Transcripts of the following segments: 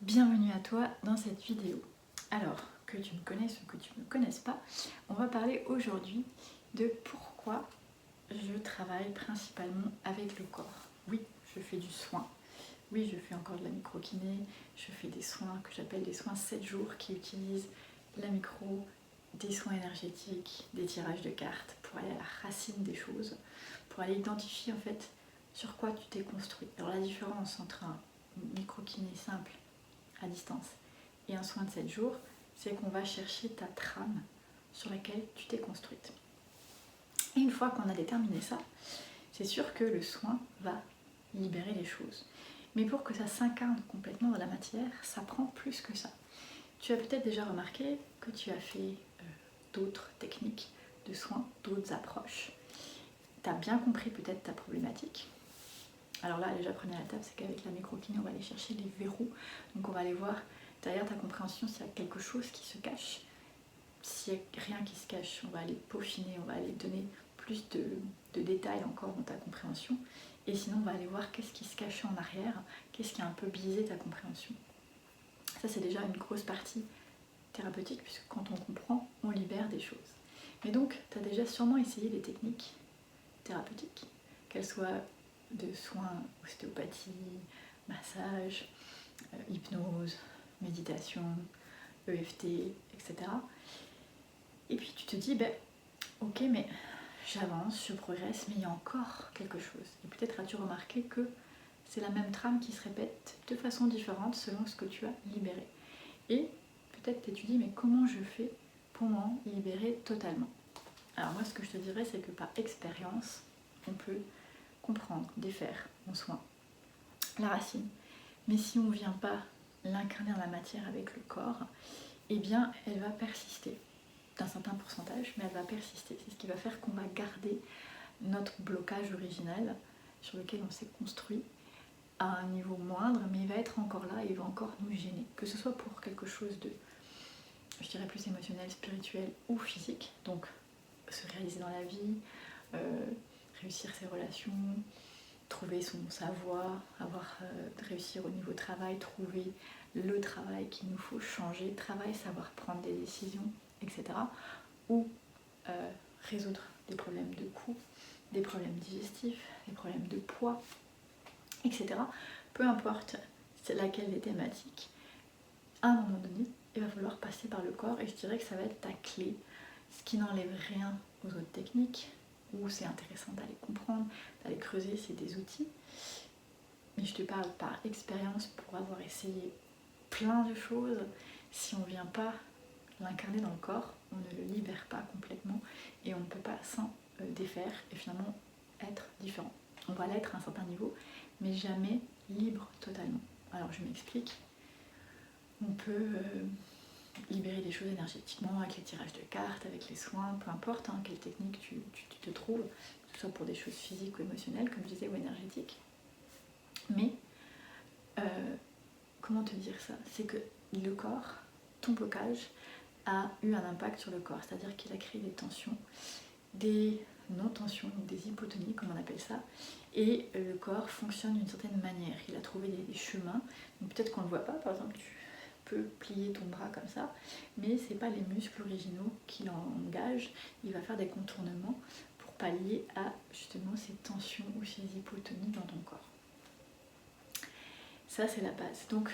Bienvenue à toi dans cette vidéo. Alors, que tu me connaisses ou que tu ne me connaisses pas, on va parler aujourd'hui de pourquoi je travaille principalement avec le corps. Oui, je fais du soin. Oui, je fais encore de la micro-kiné. Je fais des soins que j'appelle des soins 7 jours qui utilisent la micro, des soins énergétiques, des tirages de cartes pour aller à la racine des choses, pour aller identifier en fait sur quoi tu t'es construit. Alors la différence entre un micro-kiné simple à distance et un soin de 7 jours, c'est qu'on va chercher ta trame sur laquelle tu t'es construite. Et une fois qu'on a déterminé ça, c'est sûr que le soin va libérer les choses. Mais pour que ça s'incarne complètement dans la matière, ça prend plus que ça. Tu as peut-être déjà remarqué que tu as fait d'autres techniques de soins, d'autres approches. Tu as bien compris peut-être ta problématique. Alors là, déjà, première étape, c'est qu'avec la micro-kiné, on va aller chercher les verrous. Donc on va aller voir derrière ta compréhension s'il y a quelque chose qui se cache. S'il n'y a rien qui se cache, on va aller peaufiner, on va aller donner plus de détails encore dans ta compréhension. Et sinon, on va aller voir qu'est-ce qui se cache en arrière, qu'est-ce qui a un peu biaisé ta compréhension. Ça, c'est déjà une grosse partie thérapeutique, puisque quand on comprend, on libère des choses. Mais donc, tu as déjà sûrement essayé des techniques thérapeutiques, qu'elles soient de soins, ostéopathie, massage, hypnose, méditation, EFT, etc. Et puis tu te dis, ok, mais j'avance, je progresse, mais il y a encore quelque chose. Et peut-être as-tu remarqué que c'est la même trame qui se répète de façon différente selon ce que tu as libéré. Et peut-être tu te dis, mais comment je fais pour m'en libérer totalement? Alors moi, ce que je te dirais, c'est que par expérience, on peut comprendre, défaire en soin la racine. Mais si on ne vient pas l'incarner dans la matière avec le corps, eh bien elle va persister d'un certain pourcentage, mais elle va persister. C'est ce qui va faire qu'on va garder notre blocage original sur lequel on s'est construit à un niveau moindre, mais il va être encore là et il va encore nous gêner. Que ce soit pour quelque chose de, je dirais, plus émotionnel, spirituel ou physique, donc se réaliser dans la vie, réussir ses relations, trouver sa voie, réussir au niveau travail, trouver le travail qu'il nous faut changer, travail, savoir prendre des décisions, etc. Ou résoudre des problèmes de cou, des problèmes digestifs, des problèmes de poids, etc. Peu importe laquelle des thématiques, à un moment donné, il va falloir passer par le corps et je dirais que ça va être ta clé, ce qui n'enlève rien aux autres techniques, où c'est intéressant d'aller comprendre, d'aller creuser, c'est des outils. Mais je te parle par expérience pour avoir essayé plein de choses. Si on ne vient pas l'incarner dans le corps, on ne le libère pas complètement et on ne peut pas s'en défaire et finalement être différent. On va l'être à un certain niveau, mais jamais libre totalement. Alors je m'explique. On peut libérer des choses énergétiquement avec les tirages de cartes, avec les soins, peu importe quelle technique tu te trouves, que ce soit pour des choses physiques ou émotionnelles, comme je disais, ou énergétiques. Mais, comment te dire ça? C'est que le corps, ton blocage, a eu un impact sur le corps, c'est-à-dire qu'il a créé des tensions, des non-tensions, des hypotonies, comme on appelle ça, et le corps fonctionne d'une certaine manière. Il a trouvé des chemins, donc peut-être qu'on ne le voit pas, par exemple, tu peux plier ton bras comme ça, mais ce n'est pas les muscles originaux qui l'engagent, il va faire des contournements pour pallier à justement ces tensions ou ces hypotonies dans ton corps. Ça, c'est la base. Donc,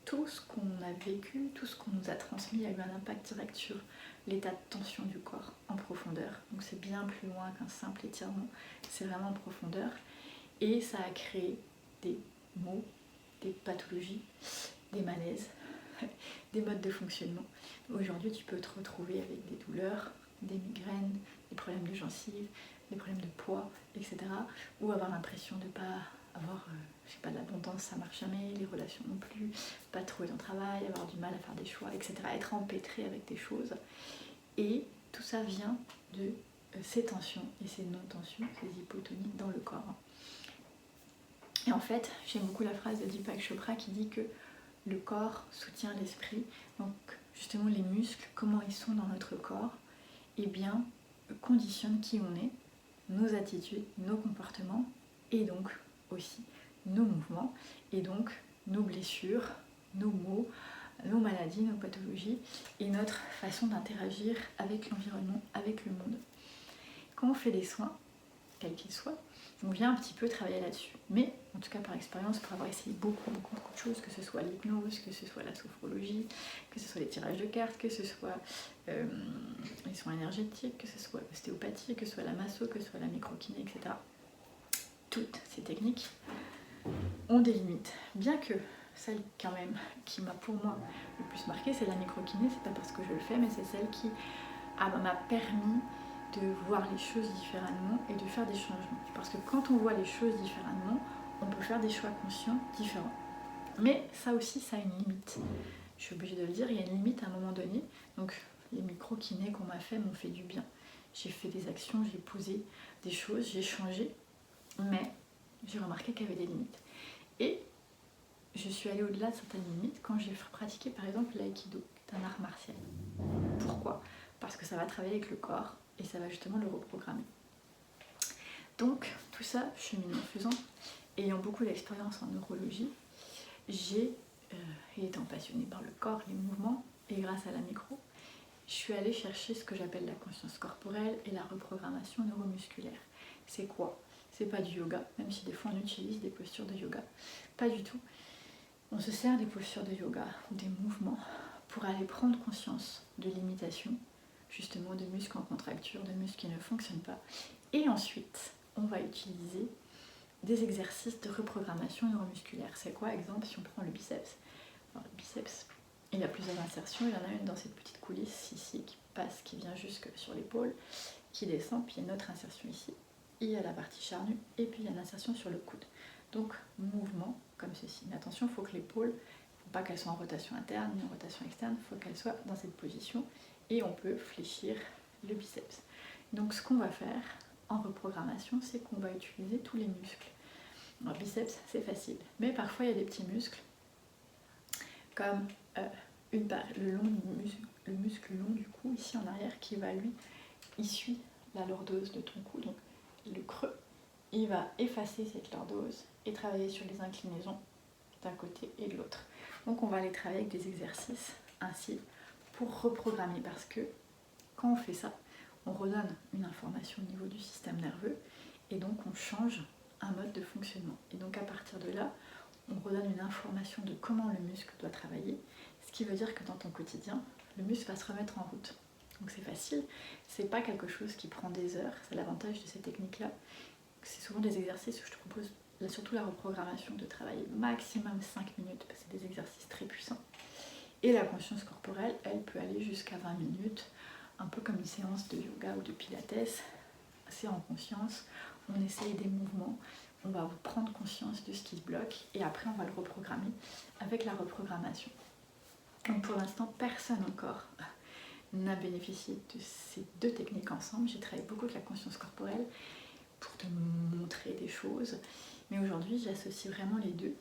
tout ce qu'on a vécu, tout ce qu'on nous a transmis a eu un impact direct sur l'état de tension du corps en profondeur. Donc c'est bien plus loin qu'un simple étirement, c'est vraiment en profondeur. Et ça a créé des maux, des pathologies, des malaises, des modes de fonctionnement. Aujourd'hui, tu peux te retrouver avec des douleurs, des migraines, des problèmes de gencives, des problèmes de poids, etc. Ou avoir l'impression de ne pas avoir de l'abondance, ça marche jamais, les relations non plus, pas trouver ton travail, avoir du mal à faire des choix, etc. Être empêtré avec des choses. Et tout ça vient de ces tensions et ces non-tensions, ces hypotonies dans le corps. Et en fait, j'aime beaucoup la phrase de Deepak Chopra qui dit que le corps soutient l'esprit. Donc justement les muscles, comment ils sont dans notre corps, eh bien conditionnent qui on est, nos attitudes, nos comportements et donc aussi nos mouvements et donc nos blessures, nos maux, nos maladies, nos pathologies et notre façon d'interagir avec l'environnement, avec le monde. Quand on fait des soins, quels qu'ils soient, on vient un petit peu travailler là-dessus. Mais, en tout cas par expérience, pour avoir essayé beaucoup de choses, que ce soit l'hypnose, que ce soit la sophrologie, que ce soit les tirages de cartes, que ce soit les soins énergétiques, que ce soit l'ostéopathie, que ce soit la masso, que ce soit la microkiné, etc. Toutes ces techniques ont des limites. Bien que celle quand même qui m'a pour moi le plus marqué, c'est la microkiné. C'est pas parce que je le fais, mais c'est celle qui m'a permis de voir les choses différemment et de faire des changements. Parce que quand on voit les choses différemment, on peut faire des choix conscients différents. Mais ça aussi, ça a une limite. Je suis obligée de le dire, il y a une limite à un moment donné. Donc les micro-kinés qu'on m'a fait m'ont fait du bien. J'ai fait des actions, j'ai posé des choses, j'ai changé, mais j'ai remarqué qu'il y avait des limites. Et je suis allée au-delà de certaines limites quand j'ai pratiqué par exemple l'aïkido, qui est un art martial. Pourquoi ? Parce que ça va travailler avec le corps et ça va justement le reprogrammer. Donc tout ça, cheminement faisant, ayant beaucoup d'expérience en neurologie, étant passionnée par le corps, les mouvements, et grâce à la micro, je suis allée chercher ce que j'appelle la conscience corporelle et la reprogrammation neuromusculaire. C'est quoi ? C'est pas du yoga, même si des fois on utilise des postures de yoga. Pas du tout. On se sert des postures de yoga ou des mouvements pour aller prendre conscience de limitations, justement de muscles en contracture, de muscles qui ne fonctionnent pas. Et ensuite, on va utiliser des exercices de reprogrammation neuromusculaire. C'est quoi, exemple, si on prend le biceps ? Alors, le biceps, il y a plusieurs insertions. Il y en a une dans cette petite coulisse ici qui passe, qui vient jusque sur l'épaule, qui descend, puis il y a une autre insertion ici. Il y a la partie charnue et puis il y a une insertion sur le coude. Donc, mouvement comme ceci. Mais attention, il faut que l'épaule, il ne faut pas qu'elle soit en rotation interne ni en rotation externe, il faut qu'elle soit dans cette position et on peut fléchir le biceps. Donc, ce qu'on va faire en reprogrammation, c'est qu'on va utiliser tous les muscles. Alors, biceps, c'est facile, mais parfois il y a des petits muscles comme le muscle long du cou ici en arrière qui va lui, il suit la lordose de ton cou, donc le creux, il va effacer cette lordose et travailler sur les inclinaisons d'un côté et de l'autre. Donc on va aller travailler avec des exercices ainsi pour reprogrammer, parce que quand on fait ça, on redonne une information au niveau du système nerveux et donc on change un mode de fonctionnement. Et donc à partir de là, on redonne une information de comment le muscle doit travailler, ce qui veut dire que dans ton quotidien, le muscle va se remettre en route. Donc c'est facile, c'est pas quelque chose qui prend des heures, c'est l'avantage de ces techniques-là. C'est souvent des exercices où je te propose, surtout la reprogrammation, de travailler maximum 5 minutes, parce que c'est des exercices très puissants. Et la conscience corporelle, elle peut aller jusqu'à 20 minutes, un peu comme une séance de yoga ou de pilates. C'est en conscience, on essaye des mouvements, on va prendre conscience de ce qui se bloque et après on va le reprogrammer avec la reprogrammation. Donc pour l'instant, personne encore n'a bénéficié de ces deux techniques ensemble. J'ai travaillé beaucoup avec la conscience corporelle pour te montrer des choses, mais aujourd'hui j'associe vraiment les deux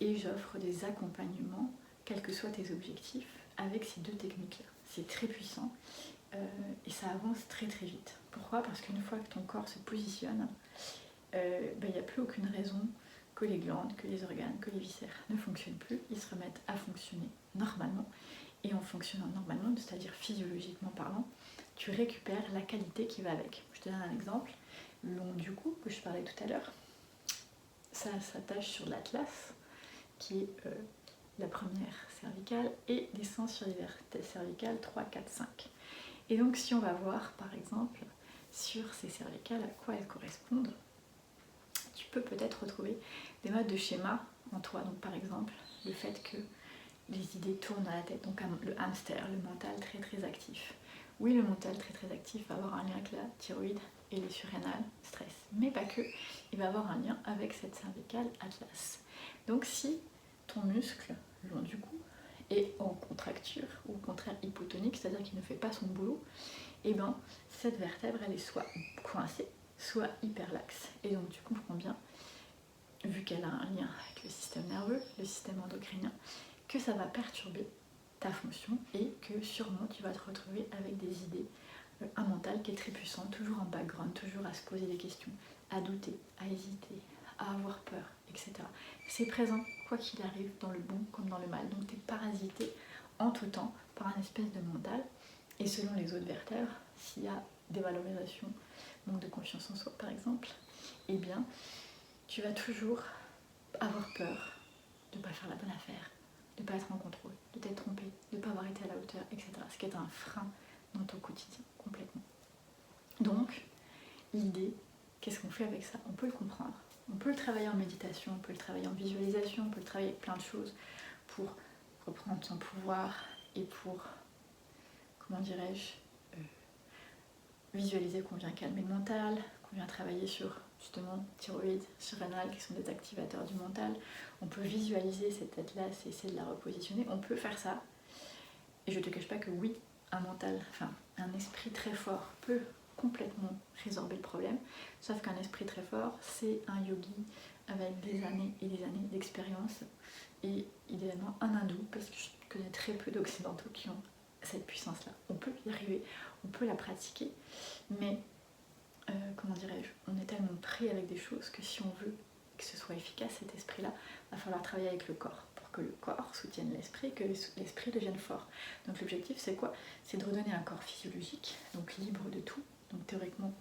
et j'offre des accompagnements, quels que soient tes objectifs, avec ces deux techniques-là. C'est très puissant et ça avance très très vite. Pourquoi ? Parce qu'une fois que ton corps se positionne, il n'y a plus aucune raison que les glandes, que les organes, que les viscères ne fonctionnent plus. Ils se remettent à fonctionner normalement. Et en fonctionnant normalement, c'est-à-dire physiologiquement parlant, tu récupères la qualité qui va avec. Je te donne un exemple. Le long du cou, que je parlais tout à l'heure, ça s'attache sur l'atlas, qui est la première cervicale, et descend sur les vertèbres cervicales 3, 4, 5. Et donc si on va voir par exemple sur ces cervicales à quoi elles correspondent, tu peux peut-être retrouver des modes de schéma en toi. Donc par exemple, le fait que les idées tournent dans la tête, donc le hamster, le mental très très actif. Oui, le mental très très actif va avoir un lien avec la thyroïde et les surrénales, stress, mais pas que, il va avoir un lien avec cette cervicale atlas. Donc si ton muscle, le long du cou, est en contracture, ou au contraire hypotonique, c'est-à-dire qu'il ne fait pas son boulot, et bien cette vertèbre elle est soit coincée, soit hyperlaxe. Et donc tu comprends bien, vu qu'elle a un lien avec le système nerveux, le système endocrinien, que ça va perturber ta fonction et que sûrement tu vas te retrouver avec des idées, un mental qui est très puissant, toujours en background, toujours à se poser des questions, à douter, à hésiter, à avoir peur, etc. C'est présent, quoi qu'il arrive, dans le bon comme dans le mal. Donc tu es parasité en tout temps par un espèce de mental. Et selon les autres vertèbres, s'il y a dévalorisation, manque de confiance en soi par exemple, eh bien tu vas toujours avoir peur de ne pas faire la bonne affaire, de ne pas être en contrôle, de t'être trompé, de ne pas avoir été à la hauteur, etc. Ce qui est un frein dans ton quotidien, complètement. Donc, l'idée, qu'est-ce qu'on fait avec ça? On peut le comprendre, on peut le travailler en méditation, on peut le travailler en visualisation, on peut le travailler avec plein de choses pour reprendre son pouvoir et pour, comment dirais-je, visualiser qu'on vient calmer le mental, qu'on vient travailler sur justement thyroïde, surrénal, qui sont des activateurs du mental. On peut visualiser cette tête-là, c'est essayer de la repositionner. On peut faire ça. Et je ne te cache pas que oui, un mental, enfin un esprit très fort peut complètement résorber le problème. Sauf qu'un esprit très fort, c'est un yogi avec des années et des années d'expérience. Et idéalement un hindou, parce que je connais très peu d'occidentaux qui ont cette puissance-là. On peut y arriver, on peut la pratiquer, mais comment dirais-je, on est tellement pris avec des choses que si on veut que ce soit efficace, cet esprit-là, il va falloir travailler avec le corps pour que le corps soutienne l'esprit, que l'esprit devienne fort. Donc l'objectif, c'est quoi? C'est de redonner un corps physiologique, donc libre de tout, donc théoriquement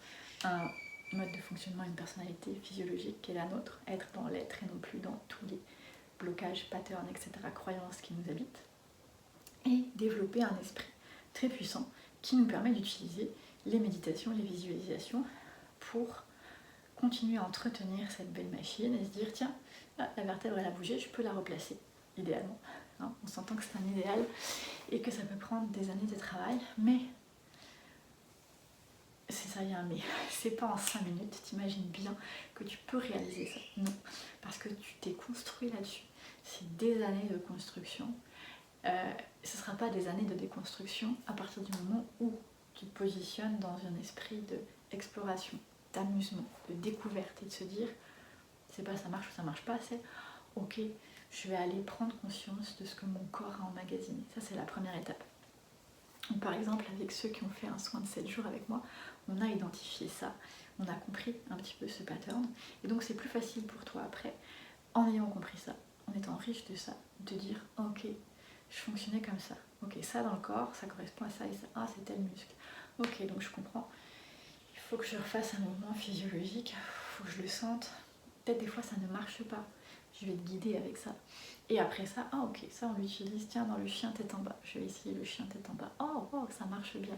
un mode de fonctionnement, une personnalité physiologique qui est la nôtre, être dans l'être et non plus dans tous les blocages, patterns, etc., croyances qui nous habitent, et développer un esprit très puissant qui nous permet d'utiliser les méditations, les visualisations pour continuer à entretenir cette belle machine et se dire tiens, là, la vertèbre elle a bougé, je peux la replacer, idéalement. Hein, on s'entend que c'est un idéal et que ça peut prendre des années de travail, mais c'est ça, il y a un mais, c'est pas en 5 minutes, t'imagines bien que tu peux réaliser ça. Non, parce que tu t'es construit là-dessus. C'est des années de construction. Ce ne sera pas des années de déconstruction à partir du moment où tu te positionnes dans un esprit d'exploration, d'amusement, de découverte et de se dire c'est pas ça marche ou ça marche pas, c'est ok, je vais aller prendre conscience de ce que mon corps a emmagasiné. Ça, c'est la première étape. Donc, par exemple, avec ceux qui ont fait un soin de 7 jours avec moi, on a identifié ça, on a compris un petit peu ce pattern, et donc c'est plus facile pour toi après, en ayant compris ça, en étant riche de ça, de dire ok, je fonctionnais comme ça. Ok, ça dans le corps, ça correspond à ça et ça. Ah, c'est tel muscle. Ok, donc je comprends. Il faut que je refasse un mouvement physiologique. Il faut que je le sente. Peut-être des fois ça ne marche pas. Je vais te guider avec ça. Et après ça, ah ok, ça on l'utilise. Tiens, dans le chien tête en bas. Je vais essayer le chien tête en bas. Oh, oh, ça marche bien.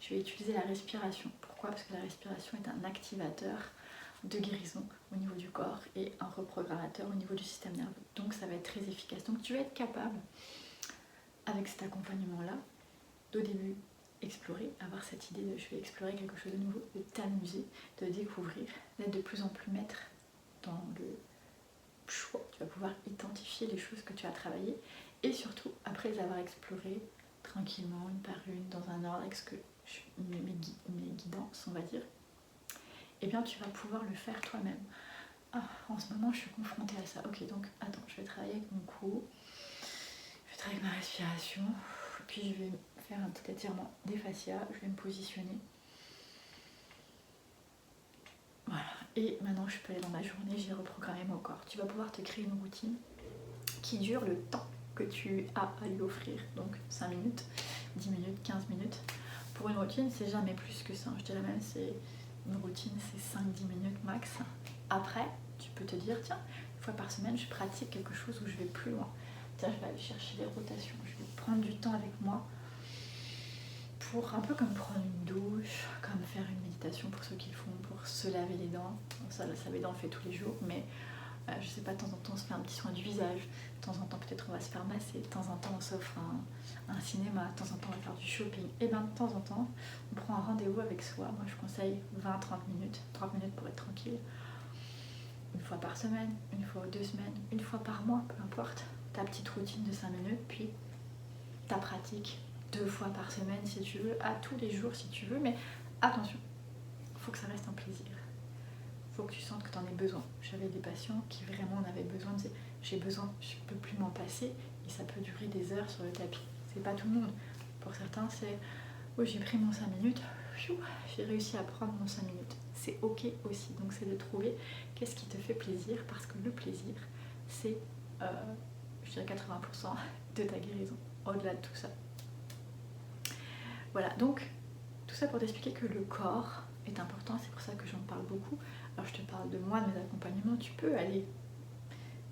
Je vais utiliser la respiration. Pourquoi? Parce que la respiration est un activateur de guérison au niveau du corps et un reprogrammateur au niveau du système nerveux. Donc ça va être très efficace. Donc tu vas être capable avec cet accompagnement-là, d'au début explorer, avoir cette idée de je vais explorer quelque chose de nouveau, de t'amuser, de découvrir, d'être de plus en plus maître dans le choix. Tu vas pouvoir identifier les choses que tu as travaillées et surtout, après les avoir explorées tranquillement, une par une, dans un ordre avec mes guidances, on va dire, eh bien tu vas pouvoir le faire toi-même. Ah, en ce moment, je suis confrontée à ça. Ok, donc attends, je vais travailler avec mon cou. Je vais travailler avec ma respiration, puis je vais faire un petit étirement des fascias, je vais me positionner. Voilà, et maintenant je peux aller dans ma journée, j'ai reprogrammé mon corps. Tu vas pouvoir te créer une routine qui dure le temps que tu as à lui offrir, donc 5 minutes, 10 minutes, 15 minutes. Pour une routine, c'est jamais plus que ça. Je dirais même, c'est une routine, c'est 5-10 minutes max. Après, tu peux te dire, tiens, une fois par semaine, je pratique quelque chose où je vais plus loin. Tiens, je vais aller chercher les rotations, je vais prendre du temps avec moi pour un peu comme prendre une douche, comme faire une méditation pour ceux qui le font, pour se laver les dents. Bon, ça, laver les dents, on le fait tous les jours, mais je sais pas, de temps en temps, on se fait un petit soin du visage, de temps en temps, peut-être on va se faire masser, de temps en temps, on s'offre un cinéma, de temps en temps, on va faire du shopping, et bien de temps en temps, on prend un rendez-vous avec soi. Moi, je conseille 20-30 minutes, 30 minutes pour être tranquille. Une fois par semaine, une fois aux 2 semaines, une fois par mois, peu importe, ta petite routine de 5 minutes, puis ta pratique 2 fois par semaine si tu veux, à tous les jours si tu veux, mais attention, il faut que ça reste un plaisir. Il faut que tu sentes que tu en aies besoin. J'avais des patients qui vraiment en avaient besoin, de j'ai besoin, je ne peux plus m'en passer, et ça peut durer des heures sur le tapis. C'est pas tout le monde. Pour certains, c'est oh, j'ai pris mon 5 minutes, j'ai réussi à prendre mon 5 minutes. c'est ok aussi. Donc c'est de trouver qu'est-ce qui te fait plaisir, parce que le plaisir, c'est, je dirais 80% de ta guérison, au-delà de tout ça. Voilà, donc tout ça pour t'expliquer que le corps est important, c'est pour ça que j'en parle beaucoup. Alors je te parle de moi, de mes accompagnements, tu peux aller,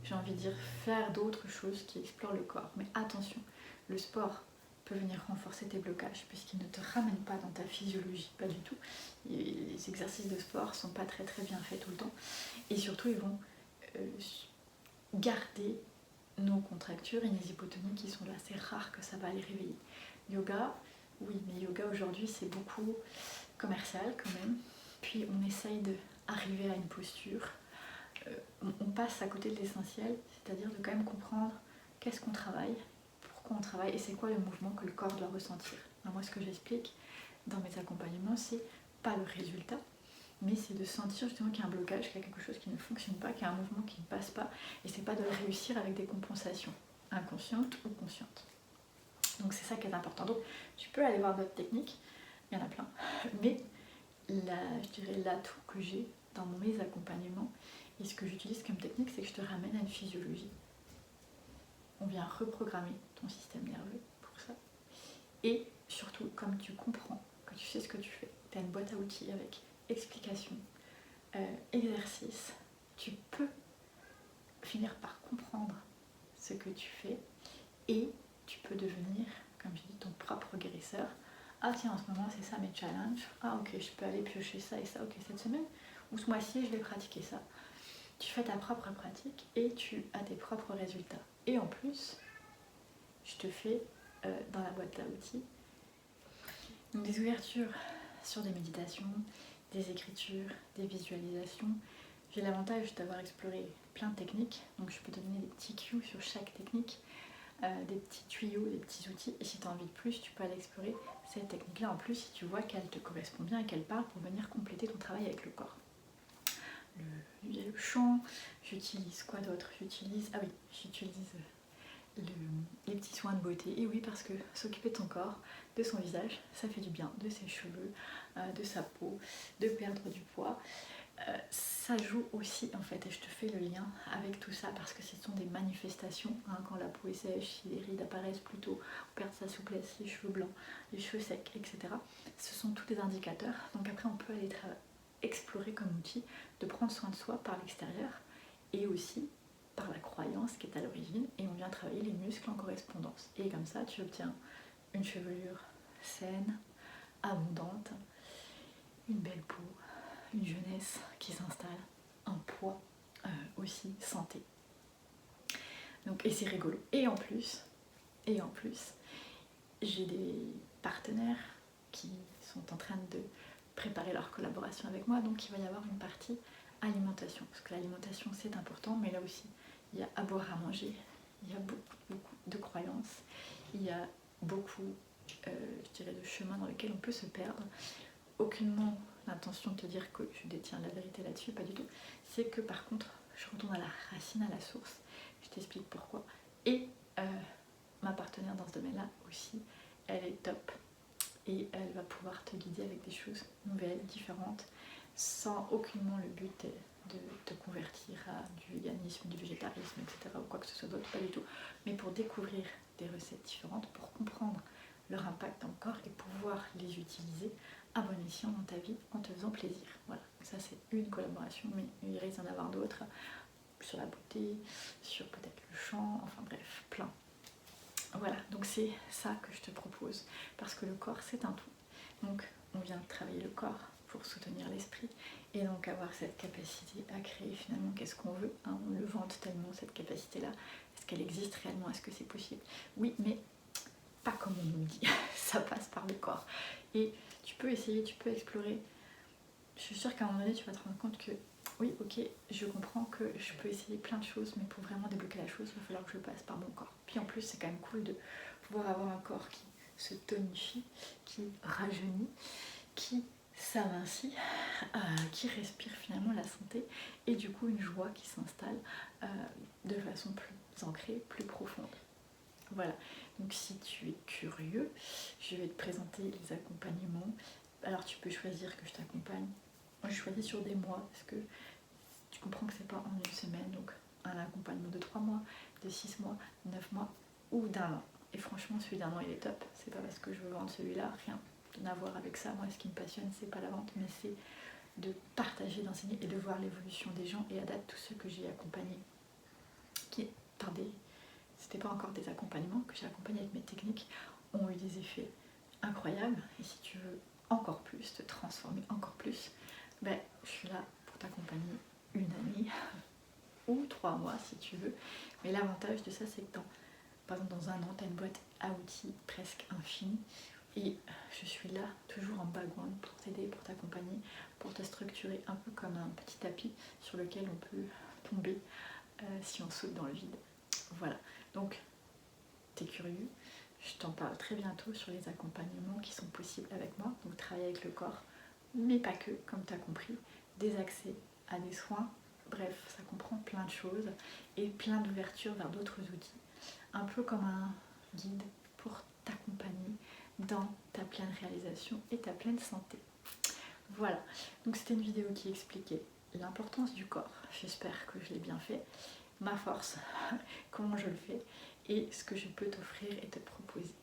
j'ai envie de dire, faire d'autres choses qui explorent le corps. Mais attention, le sport peut venir renforcer tes blocages puisqu'il ne te ramène pas dans ta physiologie, pas du tout. Les exercices de sport sont pas très bien faits tout le temps. Et surtout, ils vont garder nos contractures et nos hypotonies qui sont là. C'est rare que ça va les réveiller. Yoga, oui, mais yoga aujourd'hui c'est beaucoup commercial quand même. Puis on essaye d'arriver à une posture. On passe à côté de l'essentiel, c'est-à-dire de quand même comprendre qu'est-ce qu'on travaille, pourquoi on travaille et c'est quoi le mouvement que le corps doit ressentir. Alors moi ce que j'explique dans mes accompagnements, c'est pas le résultat, mais c'est de sentir justement qu'il y a un blocage, qu'il y a quelque chose qui ne fonctionne pas, qu'il y a un mouvement qui ne passe pas, et c'est pas de le réussir avec des compensations inconscientes ou conscientes. Donc c'est ça qui est important. Donc tu peux aller voir d'autres techniques, il y en a plein, mais je dirais l'atout que j'ai dans mes accompagnements et ce que j'utilise comme technique, c'est que je te ramène à une physiologie. On vient reprogrammer ton système nerveux pour ça. Et surtout, comme tu comprends, que tu sais ce que tu fais, tu as une boîte à outils avec explication, exercice, tu peux finir par comprendre ce que tu fais et tu peux devenir, comme je dis, ton propre guérisseur. Ah tiens, en ce moment c'est ça mes challenges. Ah ok, je peux aller piocher ça et ça, ok, cette semaine ou ce mois-ci je vais pratiquer ça. Tu fais ta propre pratique et tu as tes propres résultats. Et en plus, je te fais dans la boîte à outils donc des ouvertures sur des méditations, des écritures, des visualisations. J'ai l'avantage d'avoir exploré plein de techniques, donc je peux te donner des petits cues sur chaque technique, des petits tuyaux, des petits outils, et si tu as envie de plus, tu peux aller explorer cette technique-là en plus si tu vois qu'elle te correspond bien et qu'elle parle pour venir compléter ton travail avec le corps. Le chant, j'utilise quoi d'autre? J'utilise les petits soins de beauté. Et oui, parce que s'occuper de ton corps, de son visage, ça fait du bien, de ses cheveux, de sa peau, de perdre du poids. Ça joue aussi en fait, et je te fais le lien avec tout ça parce que ce sont des manifestations, hein, quand la peau est sèche, si les rides apparaissent plus tôt, on perd sa souplesse, les cheveux blancs, les cheveux secs, etc. Ce sont tous des indicateurs, donc après on peut aller explorer comme outil de prendre soin de soi par l'extérieur et aussi par la croyance qui est à l'origine, et on vient travailler les muscles en correspondance. Et comme ça, tu obtiens une chevelure saine, abondante, une belle peau, une jeunesse qui s'installe, un poids aussi, santé. Donc, et c'est rigolo. Et en plus, j'ai des partenaires qui sont en train de préparer leur collaboration avec moi, donc il va y avoir une partie alimentation, parce que l'alimentation c'est important, mais là aussi il y a à boire, à manger, il y a beaucoup de croyances, il y a beaucoup je dirais de chemins dans lesquels on peut se perdre. Aucunement l'intention de te dire que je détiens la vérité là-dessus, pas du tout, c'est que par contre je retourne à la racine, à la source, je t'explique pourquoi. Et ma partenaire dans ce domaine-là aussi, elle est top et elle va pouvoir te guider avec des choses nouvelles, différentes, sans aucunement le but de te convertir à du véganisme, du végétarisme, etc. ou quoi que ce soit d'autre, pas du tout, mais pour découvrir des recettes différentes, pour comprendre leur impact dans le corps et pouvoir les utiliser à bon escient dans ta vie en te faisant plaisir. Voilà, ça c'est une collaboration, mais il risque d'en avoir d'autres sur la beauté, sur peut-être le chant, enfin bref, plein. Voilà, donc c'est ça que je te propose, parce que le corps c'est un tout. Donc on vient travailler le corps pour soutenir l'esprit et donc avoir cette capacité à créer finalement qu'est-ce qu'on veut, hein, on le vante tellement cette capacité-là. Est-ce qu'elle existe réellement? Est-ce que c'est possible? Oui, mais pas comme on nous le dit, ça passe par le corps. Et tu peux essayer, tu peux explorer. Je suis sûre qu'à un moment donné tu vas te rendre compte que oui, ok, je comprends que je peux essayer plein de choses, mais pour vraiment débloquer la chose, il va falloir que je passe par mon corps. Puis en plus, c'est quand même cool de pouvoir avoir un corps qui se tonifie, qui rajeunit, qui s'amincit, qui respire finalement la santé, et du coup une joie qui s'installe de façon plus ancrée, plus profonde. Voilà, donc si tu es curieux, je vais te présenter les accompagnements. Alors tu peux choisir que je t'accompagne Moi, je choisis sur des mois parce que tu comprends que c'est pas en une semaine, donc un accompagnement de 3 mois, de 6 mois, 9 mois ou d'un an. Et franchement, celui d'un an, il est top. C'est pas parce que je veux vendre celui-là, rien à voir avec ça. Moi, ce qui me passionne, c'est pas la vente, mais c'est de partager, d'enseigner et de voir l'évolution des gens. Et à date, tous ceux que j'ai accompagnés, qui par des, c'était pas encore des accompagnements, que j'ai accompagnés avec mes techniques, ont eu des effets incroyables. Et si tu veux encore plus, te transformer encore plus, ben, je suis là pour t'accompagner une année ou 3 mois si tu veux. Mais l'avantage de ça, c'est que par exemple dans un an, tu as une boîte à outils presque infinie. Et je suis là, toujours en background, pour t'aider, pour t'accompagner, pour te structurer un peu comme un petit tapis sur lequel on peut tomber si on saute dans le vide. Voilà, donc t'es curieux, je t'en parle très bientôt sur les accompagnements qui sont possibles avec moi. Donc travailler avec le corps, mais pas que, comme tu as compris, des accès à des soins. Bref, ça comprend plein de choses et plein d'ouvertures vers d'autres outils. Un peu comme un guide pour t'accompagner dans ta pleine réalisation et ta pleine santé. Voilà, donc c'était une vidéo qui expliquait l'importance du corps. J'espère que je l'ai bien fait. Ma force, comment je le fais et ce que je peux t'offrir et te proposer.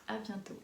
À bientôt.